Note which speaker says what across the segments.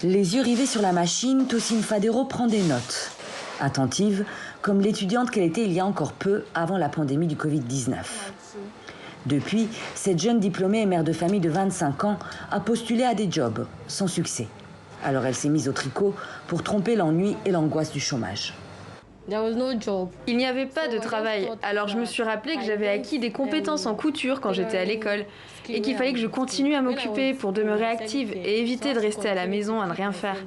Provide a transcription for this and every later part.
Speaker 1: Les yeux rivés sur la machine, Tocine Fadero prend des notes. Attentive, comme l'étudiante qu'elle était il y a encore peu, avant la pandémie du Covid-19. Depuis, cette jeune diplômée et mère de famille de 25 ans a postulé à des jobs, sans succès. Alors elle s'est mise au tricot pour tromper l'ennui et l'angoisse du chômage.
Speaker 2: Il n'y avait pas de travail, alors je me suis rappelé que j'avais acquis des compétences en couture quand j'étais à l'école et qu'il fallait que je continue à m'occuper pour demeurer active et éviter de rester à la maison à ne rien faire.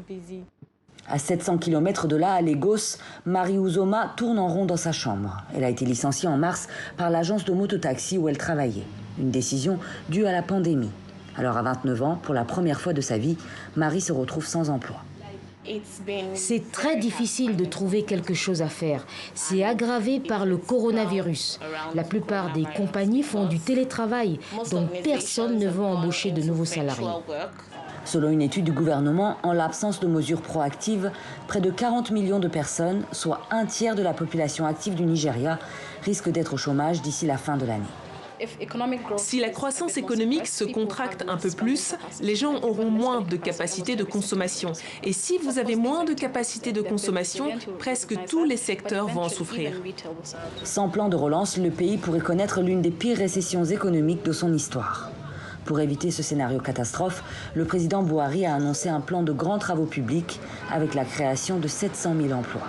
Speaker 1: À 700 km de là, à Lagos, Marie Uzoma tourne en rond dans sa chambre. Elle a été licenciée en mars par l'agence de mototaxi où elle travaillait. Une décision due à la pandémie. Alors à 29 ans, pour la première fois de sa vie, Marie se retrouve sans emploi.
Speaker 3: C'est très difficile de trouver quelque chose à faire. C'est aggravé par le coronavirus. La plupart des compagnies font du télétravail, donc personne ne veut embaucher de nouveaux salariés.
Speaker 1: Selon une étude du gouvernement, en l'absence de mesures proactives, près de 40 millions de personnes, soit un tiers de la population active du Nigeria, risquent d'être au chômage d'ici la fin de l'année.
Speaker 4: Si la croissance économique se contracte un peu plus, les gens auront moins de capacité de consommation. Et si vous avez moins de capacité de consommation, presque tous les secteurs vont en souffrir.
Speaker 1: Sans plan de relance, le pays pourrait connaître l'une des pires récessions économiques de son histoire. Pour éviter ce scénario catastrophe, le président Buhari a annoncé un plan de grands travaux publics avec la création de 700 000 emplois.